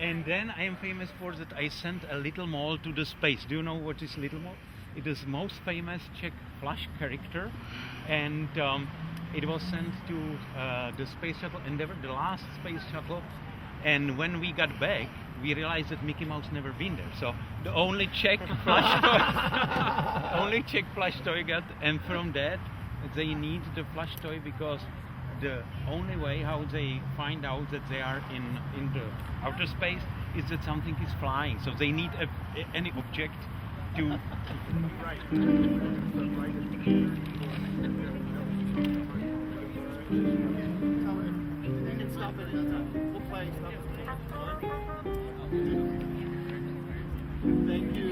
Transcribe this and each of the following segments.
And then I am famous for that I sent a little mall to the space. Do you know what is little mall? It is most famous Czech flash character, and it was sent to the space shuttle Endeavour, the last space shuttle. And when we got back, we realized that Mickey Mouse never been there. So the only Czech flash toy, only Czech flash toy got, and from that they need the flash toy because the only way how they find out that they are in the outer space is that something is flying. So they need any object to. Thank you.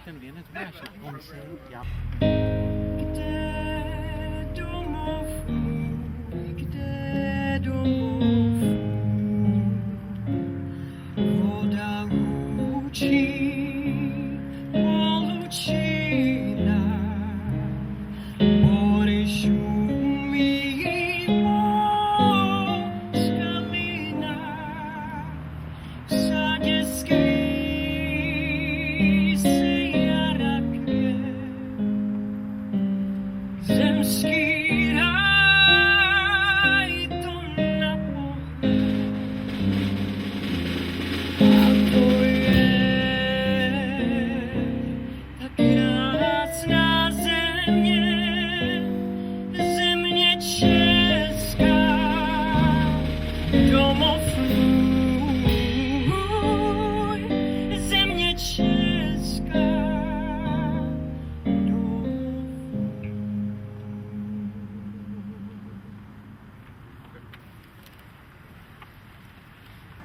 ten věnec bude až na konci. Kde domov, voda učí, polučina, hory šumí, skalina, v sadě skrýj se jarakně, zemský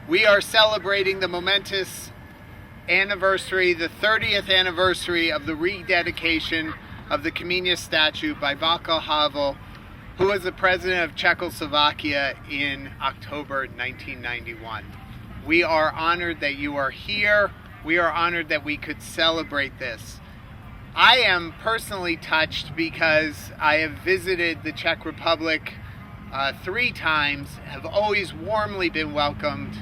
We are celebrating the momentous anniversary, the 30th anniversary of the rededication of the Kamenius statue by Václav Havel, who was the president of Czechoslovakia in October 1991. We are honored that you are here. We are honored that we could celebrate this. I am personally touched because I have visited the Czech Republic 3 times, have always warmly been welcomed,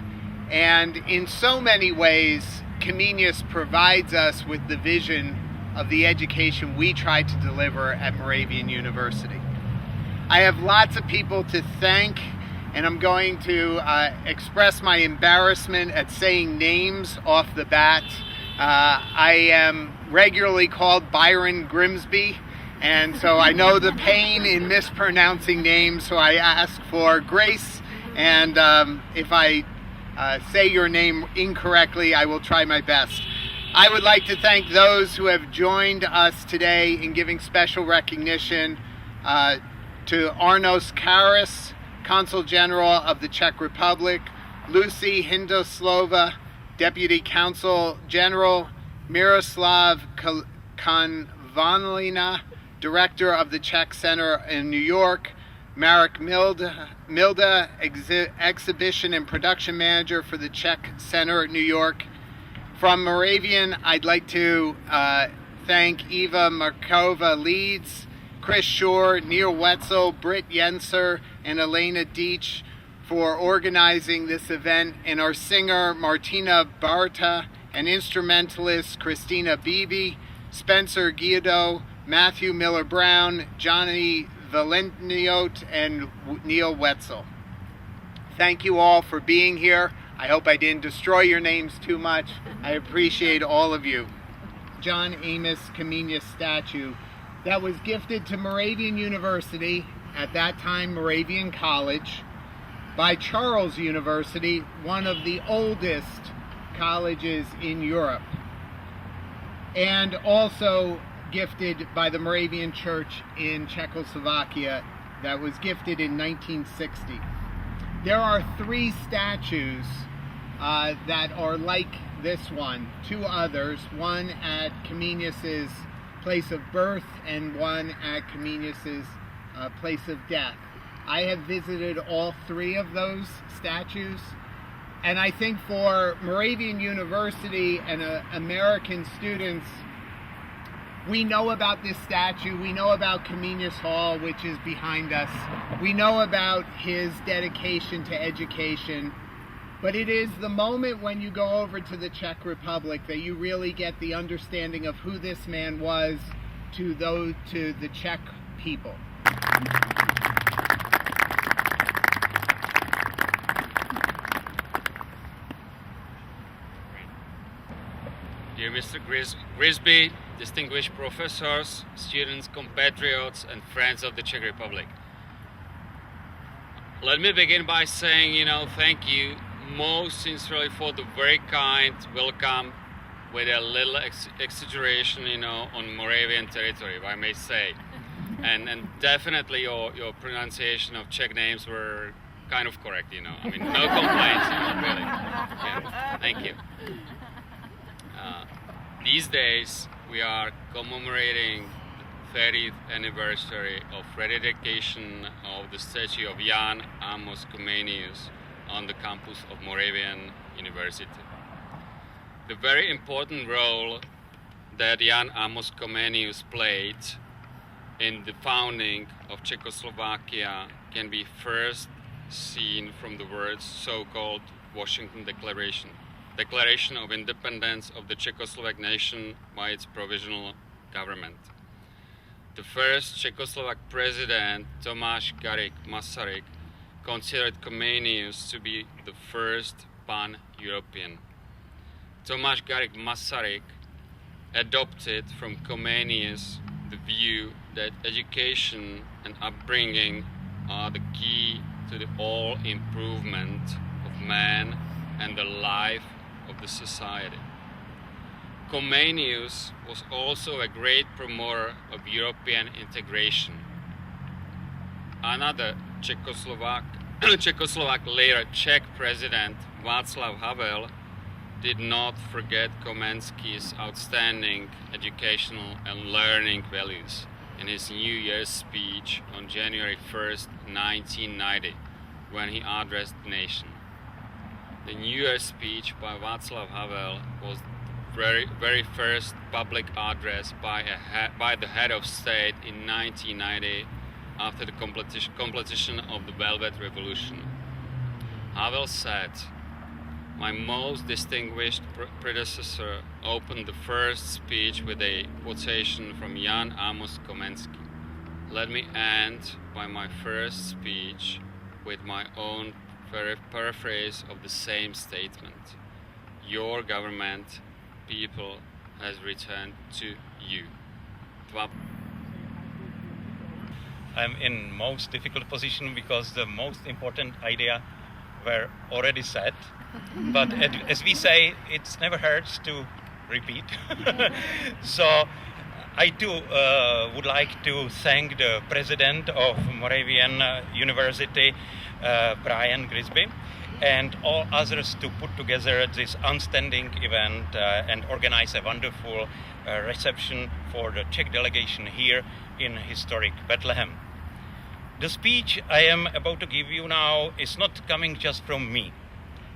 and in so many ways, Kamenius provides us with the vision of the education we try to deliver at Moravian University. I have lots of people to thank, and I'm going to express my embarrassment at saying names off the bat. I am regularly called Byron Grimsby, and so I know the pain in mispronouncing names, so I ask for grace, and if I say your name incorrectly, I will try my best. I would like to thank those who have joined us today in giving special recognition to Arnos Karas, Consul General of the Czech Republic, Lucy Hindoslova, Deputy Consul General, Miroslav Konvalina, Director of the Czech Center in New York, Marek Milda, Exhibition and Production Manager for the Czech Center at New York. From Moravian, I'd like to thank Eva Markova Leeds, Chris Shore, Neil Wetzel, Britt Yenser, and Elena Deitch for organizing this event, and our singer Martina Barta, and instrumentalist Christina Beebe, Spencer Guido, Matthew Miller-Brown, Johnny Valentiniot, and Neil Wetzel. Thank you all for being here. I hope I didn't destroy your names too much. I appreciate all of you. John Amos Kamenius statue that was gifted to Moravian University, at that time Moravian College, by Charles University, one of the oldest colleges in Europe, and also gifted by the Moravian Church in Czechoslovakia, that was gifted in 1960. There are 3 statues that are like this one, 2 others, one at Kamenius's place of birth and one at Kamenius's place of death. I have visited all 3 of those statues, and I think for Moravian University and American students, we know about this statue, we know about Kamenius Hall, which is behind us, we know about his dedication to education, but it is the moment when you go over to the Czech Republic that you really get the understanding of who this man was to the Czech people. Dear Mr. Grisby, distinguished professors, students, compatriots, and friends of the Czech Republic. Let me begin by saying, thank you most sincerely for the very kind welcome, with a little exaggeration, on Moravian territory, if I may say. And definitely your pronunciation of Czech names were kind of correct, no complaints, really. Yeah, thank you. These days, we are commemorating the 30th anniversary of rededication of the statue of Jan Amos Comenius on the campus of Moravian University. The very important role that Jan Amos Comenius played in the founding of Czechoslovakia can be first seen from the words so-called Washington Declaration of Independence of the Czechoslovak nation by its provisional government. The first Czechoslovak president, Tomáš Garrigue Masaryk, considered Comenius to be the first pan-European. Tomáš Garrigue Masaryk adopted from Comenius the view that education and upbringing are the key to the all improvement of man and the life of the society. Comenius was also a great promoter of European integration. Another Czechoslovak, later Czech president Václav Havel did not forget Komensky's outstanding educational and learning values in his New Year's speech on January 1st, 1990, when he addressed the nation. The New Year's speech by Václav Havel was the very first public address by the head of state in 1990 after the completion of the Velvet Revolution. Havel said, "My most distinguished predecessor opened the first speech with a quotation from Jan Amos Komensky. Let me end by my first speech with my own paraphrase of the same statement. Your government, people, has returned to you." I'm in most difficult position because the most important idea were already said. But as we say, it never hurts to repeat. So I too would like to thank the president of Moravian University, Brian Grisby, and all others to put together this outstanding event and organize a wonderful reception for the Czech delegation here in historic Bethlehem. The speech I am about to give you now is not coming just from me.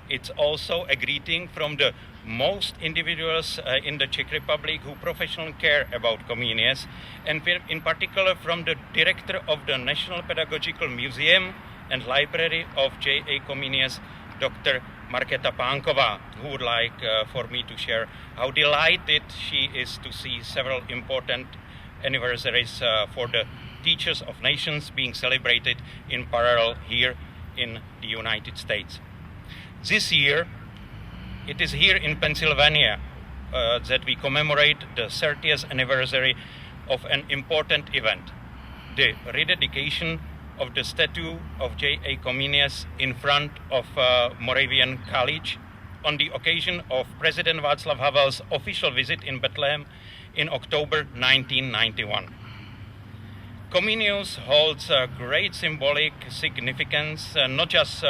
It's also a greeting from the most individuals in the Czech Republic who professionally care about Comenius, and in particular from the director of the National Pedagogical Museum and Library of J.A. Comenius, Dr. Markéta Pánková, who would like for me to share how delighted she is to see several important anniversaries for the Teachers of Nations being celebrated in parallel here in the United States. This year, it is here in Pennsylvania that we commemorate the 30th anniversary of an important event, the rededication of the statue of J.A. Comenius in front of Moravian College on the occasion of President Václav Havel's official visit in Bethlehem in October 1991. Comenius holds a great symbolic significance, not just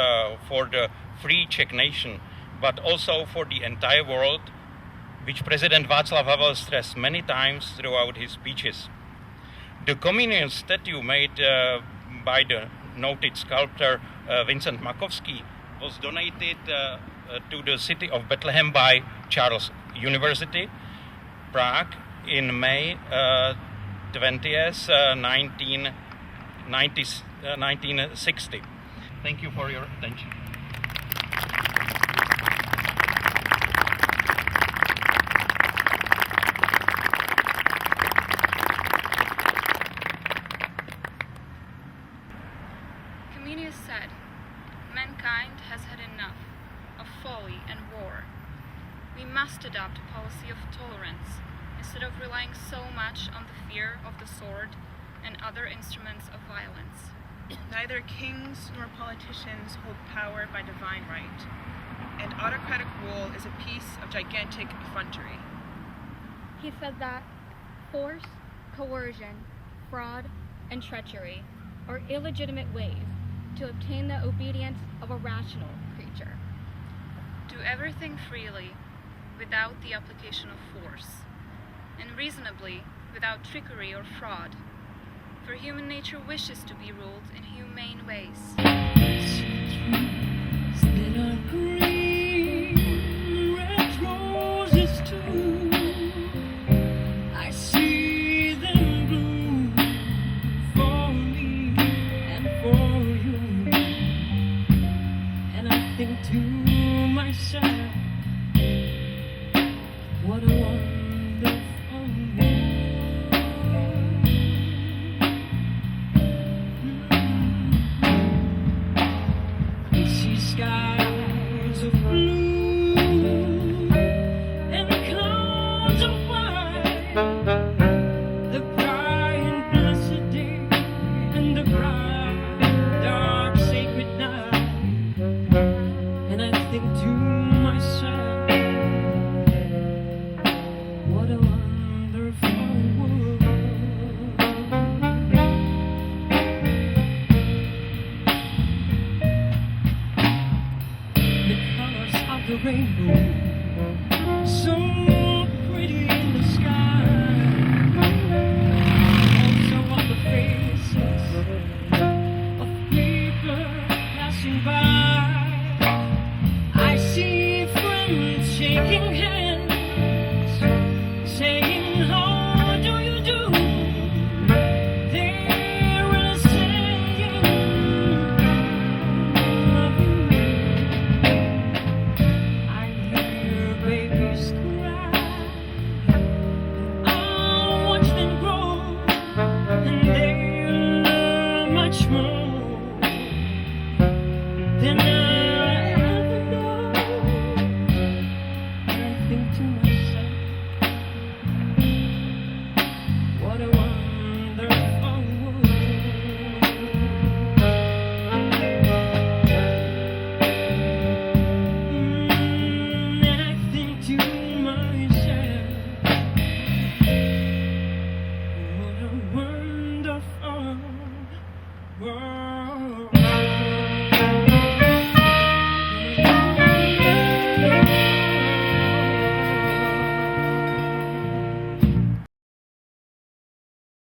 for the free Czech nation, but also for the entire world, which President Václav Havel stressed many times throughout his speeches. The Comenius statue made by the noted sculptor Vincent Makovsky was donated to the city of Bethlehem by Charles University, Prague, in May 20th, 1960. Thank you for your attention. Comenius said, "Mankind has had enough of folly and war. We must adopt a policy of tolerance instead of relying so much on the fear of the sword and other instruments of violence. Neither kings nor politicians hold power by divine right, and autocratic rule is a piece of gigantic effrontery." He said that force, coercion, fraud, and treachery are illegitimate ways to obtain the obedience of a rational creature. Do everything freely without the application of force, and reasonably, without trickery or fraud. For human nature wishes to be ruled in humane ways. That are green, red roses too. I see them bloom for me and for you. And I think to myself, what a wonderful world. We see skies of blue and clouds of white, the bright and blessed day and the bright, dark, sacred night. And I think to myself, what a wonderful world. The colors of the rainbow